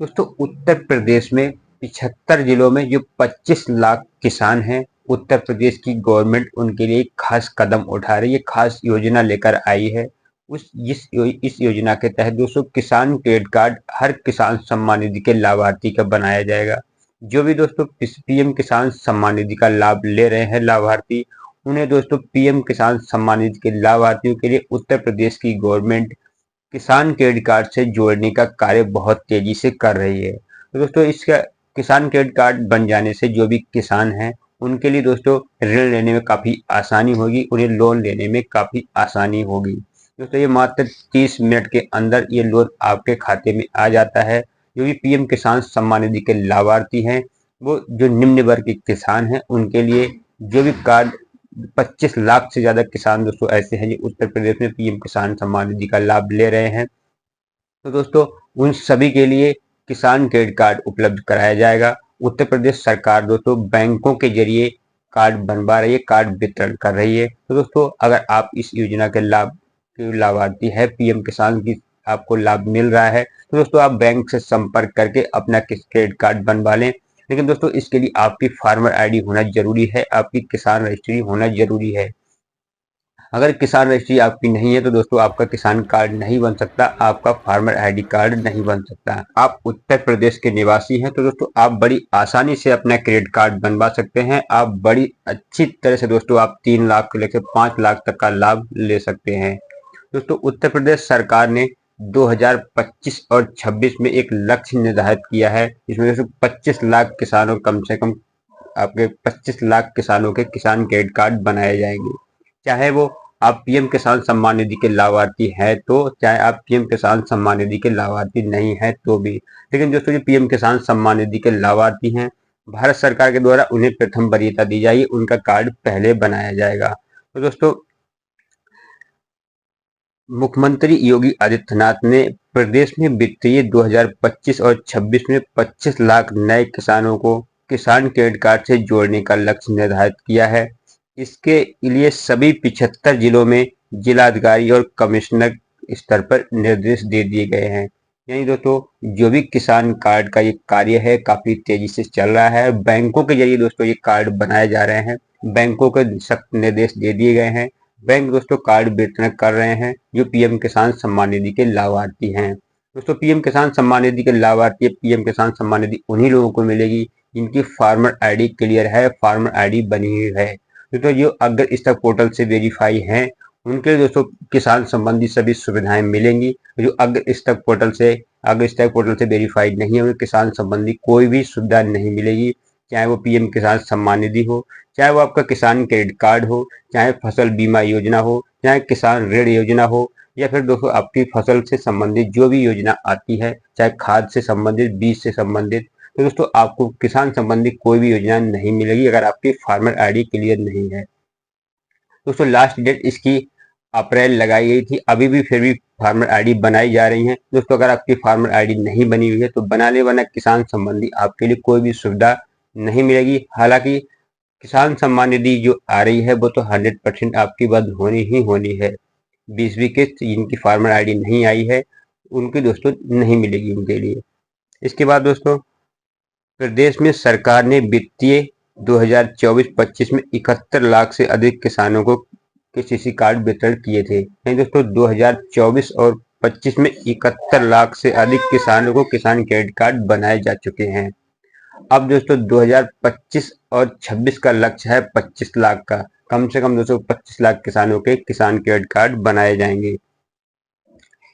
दोस्तों उत्तर प्रदेश में 75 जिलों में जो 25 लाख किसान हैं, उत्तर प्रदेश की गवर्नमेंट उनके लिए एक खास कदम उठा रही है, खास योजना लेकर आई है। इस योजना के तहत दोस्तों किसान क्रेडिट कार्ड हर किसान सम्मान निधि के लाभार्थी का बनाया जाएगा। जो भी दोस्तों पीएम किसान सम्मान निधि का लाभ ले रहे हैं लाभार्थी, उन्हें दोस्तों पीएम किसान सम्मान निधि के लाभार्थियों के लिए उत्तर प्रदेश की गवर्नमेंट किसान क्रेडिट कार्ड से जोड़ने का कार्य बहुत तेजी से कर रही है। तो दोस्तों इसका किसान क्रेडिट कार्ड बन जाने से जो भी किसान हैं उनके लिए दोस्तों ऋण लेने में काफ़ी आसानी होगी, उन्हें लोन लेने में काफ़ी आसानी होगी। दोस्तों ये मात्र 30 मिनट के अंदर ये लोन आपके खाते में आ जाता है। जो भी पीएम किसान सम्मान निधि के लाभार्थी हैं, वो जो निम्न वर्ग के किसान हैं उनके लिए जो भी कार्ड 25 लाख से ज्यादा किसान दोस्तों ऐसे हैं जो उत्तर प्रदेश में पीएम किसान सम्मान निधि का लाभ ले रहे हैं। तो दोस्तों उन सभी के लिए किसान क्रेडिट कार्ड उपलब्ध कराया जाएगा। उत्तर प्रदेश सरकार दोस्तों बैंकों के जरिए कार्ड बनवा रही है, कार्ड वितरण कर रही है। तो दोस्तों अगर आप इस योजना के लाभार्थी है, पीएम किसान की आपको लाभ मिल रहा है, तो दोस्तों आप बैंक से संपर्क करके अपना क्रेडिट कार्ड बनवा लें। लेकिन दोस्तों इसके लिए आपकी फार्मर आईडी होना जरूरी है, आपकी किसान रजिस्ट्री होना जरूरी है। अगर किसान रजिस्ट्री आपकी नहीं है तो दोस्तों आपका किसान कार्ड नहीं बन सकता, आपका फार्मर आईडी कार्ड नहीं बन सकता। आप उत्तर प्रदेश के निवासी हैं तो दोस्तों आप बड़ी आसानी से अपना क्रेडिट कार्ड बनवा सकते हैं। आप बड़ी अच्छी तरह से दोस्तों आप 3 लाख से लेकर 5 लाख तक का लाभ ले सकते हैं। दोस्तों उत्तर प्रदेश सरकार ने 2025 और 26 में एक लक्ष्य निर्धारित किया है, जिसमें दोस्तों 25 लाख किसानों कम से कम आपके 25 लाख किसानों के किसान क्रेडिट कार्ड बनाए जाएंगे। चाहे वो आप पीएम किसान सम्मान निधि के लाभार्थी हैं तो, चाहे आप पीएम किसान सम्मान निधि के लाभार्थी नहीं है तो भी। लेकिन दोस्तों जो पीएम किसान सम्मान निधि के लाभार्थी हैं, भारत सरकार के द्वारा उन्हें प्रथम वरीयता दी जाएगी, उनका कार्ड पहले बनाया जाएगा। तो दोस्तों मुख्यमंत्री योगी आदित्यनाथ ने प्रदेश में वित्तीय 2025 और 26 में 25 लाख नए किसानों को किसान क्रेडिट कार्ड से जोड़ने का लक्ष्य निर्धारित किया है। इसके लिए सभी 75 जिलों में जिलाधिकारी और कमिश्नर स्तर पर निर्देश दे दिए गए हैं। यानी दोस्तों जो भी किसान कार्ड का ये कार्य है काफी तेजी से चल रहा है। बैंकों के जरिए दोस्तों ये कार्ड बनाए जा रहे हैं, बैंकों को सख्त निर्देश दे दिए गए हैं। बैंक दोस्तों कार्ड वितरण कर रहे हैं जो पीएम किसान सम्मान निधि के लाभार्थी हैं। दोस्तों पीएम किसान सम्मान निधि के लाभार्थी पीएम किसान सम्मान निधि उन्हीं लोगों को मिलेगी जिनकी फार्मर आईडी क्लियर है, फार्मर आईडी बनी हुई है। दोस्तों जो अगर इस तक पोर्टल से वेरीफाई हैं उनके लिए दोस्तों किसान संबंधी सभी सुविधाएं मिलेंगी। जो अगर इस तक पोर्टल से वेरीफाइड नहीं है उन्हें किसान संबंधी कोई भी सुविधा नहीं मिलेगी, चाहे वो पीएम किसान सम्मान निधि हो, चाहे वो आपका किसान क्रेडिट कार्ड हो, चाहे फसल बीमा योजना हो, चाहे किसान ऋण योजना हो, या फिर दोस्तों आपकी फसल से संबंधित जो भी योजना आती है, चाहे खाद से संबंधित, बीज से संबंधित, तो दोस्तों आपको किसान संबंधी कोई भी योजना नहीं मिलेगी अगर आपकी फार्मर आईडी क्लियर नहीं है। दोस्तों लास्ट डेट इसकी अप्रैल लगाई गई थी, अभी भी फिर भी फार्मर आईडी बनाई जा रही है। दोस्तों अगर आपकी फार्मर आईडी नहीं बनी हुई है तो बनाने वाला किसान संबंधी आपके लिए कोई भी सुविधा नहीं मिलेगी। हालांकि किसान सम्मान निधि जो आ रही है वो तो 100% आपकी बंद होनी ही होनी है। 20वीं किस्त जिनकी फार्मर आईडी नहीं आई है उनकी दोस्तों नहीं मिलेगी उनके लिए। इसके बाद दोस्तों प्रदेश में सरकार ने वित्तीय 2024-25 में 71 लाख से अधिक किसानों को केसीसी कार्ड वितरण किए थे। यानी दोस्तों 2024 और 25 में 71 लाख से अधिक किसानों को किसान क्रेडिट कार्ड बनाए जा चुके हैं। अब दोस्तों 2025 और 26 का लक्ष्य है 25 लाख का, कम से कम दोस्तों 25 लाख किसानों के किसान क्रेडिट कार्ड बनाए जाएंगे।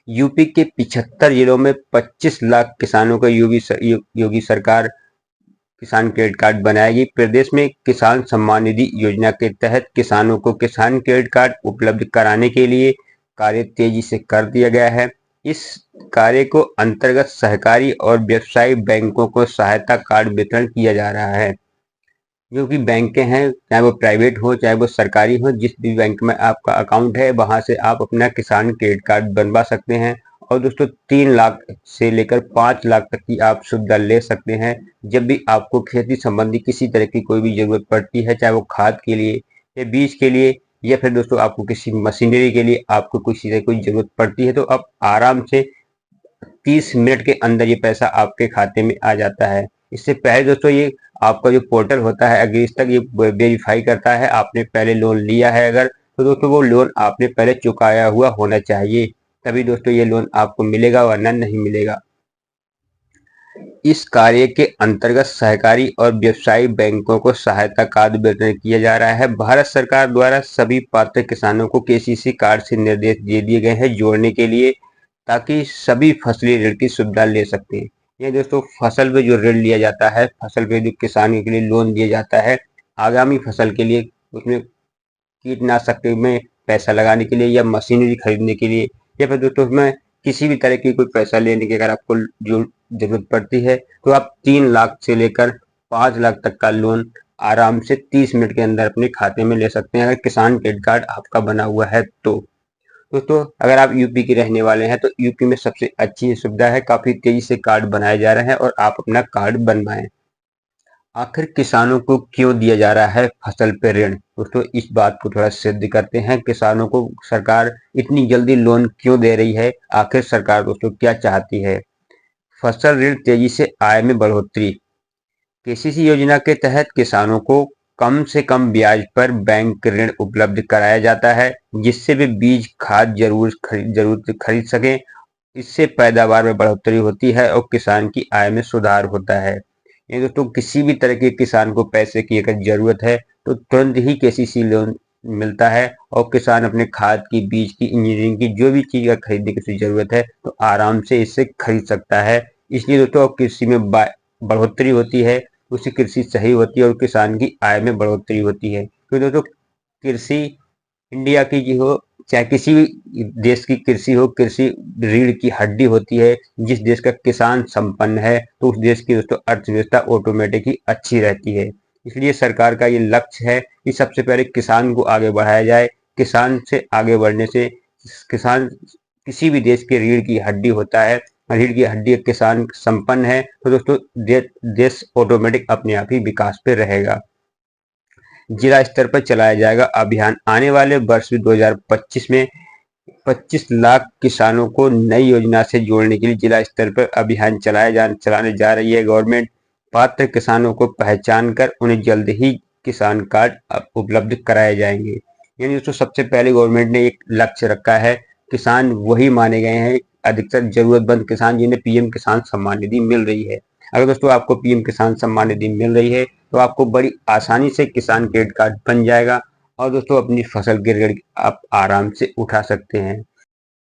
यूपी के 75 जिलों में 25 लाख किसानों को योगी सरकार किसान क्रेडिट कार्ड बनाएगी। प्रदेश में किसान सम्मान निधि योजना के तहत किसानों को किसान क्रेडिट कार्ड उपलब्ध कराने के लिए कार्य तेजी से कर दिया गया है। इस कार्य को अंतर्गत सहकारी और व्यवसायी बैंकों को सहायता कार्ड वितरण किया जा रहा है। जो भी बैंकें हैं, चाहे वो प्राइवेट हो चाहे वो सरकारी हो, जिस भी बैंक में आपका अकाउंट है वहां से आप अपना किसान क्रेडिट कार्ड बनवा सकते हैं। और दोस्तों 3 लाख से लेकर 5 लाख तक की आप सुविधा ले सकते हैं जब भी आपको खेती संबंधी किसी तरह की कोई भी जरूरत पड़ती है, चाहे वो खाद के लिए या बीज के लिए या फिर दोस्तों आपको किसी मशीनरी के लिए आपको किसी तरह कोई जरूरत पड़ती है, तो आप आराम से 30 मिनट के अंदर ये पैसा आपके खाते में आ जाता है। इससे पहले दोस्तों ये आपका जो पोर्टल होता है अगर इस तक ये वेरीफाई करता है आपने पहले लोन लिया है अगर, तो दोस्तों वो लोन आपने पहले चुकाया हुआ होना चाहिए, तभी दोस्तों ये लोन आपको मिलेगा वरना नहीं मिलेगा। इस कार्य के अंतर्गत सहकारी और व्यवसायी बैंकों को सहायता कार्ड वितरण किया जा रहा है। भारत सरकार द्वारा सभी पात्र किसानों को केसीसी कार्ड से निर्देश दे दिए गए हैं जोड़ने के लिए, ताकि सभी फसली ऋण की सुविधा ले सकते हैं। ये दोस्तों फसल पे जो ऋण लिया जाता है, फसल पे जो किसान के लिए लोन दिया जाता है आगामी फसल के लिए, उसमें कीटनाशक में पैसा लगाने के लिए या मशीनरी खरीदने के लिए, या फिर दोस्तों उसमें किसी भी तरह की कोई पैसा लेने की अगर आपको जो जरूरत पड़ती है तो आप 3 लाख से लेकर 5 लाख तक का लोन आराम से 30 मिनट के अंदर अपने खाते में ले सकते हैं अगर किसान क्रेडिट कार्ड आपका बना हुआ है तो। दोस्तों अगर आप यूपी के रहने वाले हैं तो यूपी में सबसे अच्छी सुविधा है, काफी तेजी से कार्ड बनाए जा रहे हैं और आप अपना कार्ड बनवाएं। आखिर किसानों को क्यों दिया जा रहा है फसल पे ऋण? दोस्तों इस बात को थोड़ा सिद्ध करते हैं, किसानों को सरकार इतनी जल्दी लोन क्यों दे रही है, आखिर सरकार दोस्तों क्या चाहती है? फसल ऋण तेजी से आय में बढ़ोतरी। केसीसी योजना के तहत किसानों को कम से कम ब्याज पर बैंक ऋण उपलब्ध कराया जाता है, जिससे वे बीज खाद जरूर खरीद सकें। इससे पैदावार में बढ़ोतरी होती है और किसान की आय में सुधार होता है। ये दोस्तों किसी भी तरह के किसान को पैसे की अगर जरूरत है तो तुरंत ही केसीसी लोन मिलता है और किसान अपने खाद की, बीज की, इंजीनियरिंग की जो भी चीज का खरीदने की जरूरत है तो आराम से इससे खरीद सकता है। इसलिए दोस्तों कृषि में बढ़ोतरी होती है, उसकी कृषि सही होती है और किसान की आय में बढ़ोतरी होती है। तो दोस्तों कृषि इंडिया की जो हो, चाहे किसी भी देश की कृषि हो, कृषि रीढ़ की हड्डी होती है। जिस देश का किसान संपन्न है तो उस देश की दोस्तों अर्थव्यवस्था ऑटोमेटिक ही अच्छी रहती है। इसलिए सरकार का ये लक्ष्य है कि सबसे पहले किसान को आगे बढ़ाया जाए। किसान से आगे बढ़ने से किसान किसी भी देश की रीढ़ की हड्डी होता है, रीढ़ की हड्डी किसान संपन्न है तो दोस्तों देश ऑटोमेटिक अपने आप ही विकास पे रहेगा। जिला स्तर पर चलाया जाएगा अभियान। आने वाले वर्ष 2025 में 25 लाख किसानों को नई योजना से जोड़ने के लिए जिला स्तर पर अभियान चलाने जा रही है गवर्नमेंट। पात्र किसानों को पहचान कर उन्हें जल्द ही किसान कार्ड उपलब्ध कराए जाएंगे। यानी दोस्तों सबसे पहले गवर्नमेंट ने एक लक्ष्य रखा है, किसान वही माने गए हैं अधिकतर जरूरतमंद किसान जिन्हें पीएम किसान सम्मान निधि मिल रही है। अगर दोस्तों आपको पीएम किसान सम्मान निधि मिल रही है तो आपको बड़ी आसानी से किसान क्रेडिट कार्ड बन जाएगा और दोस्तों अपनी फसल की ऋण आप आराम से उठा सकते हैं।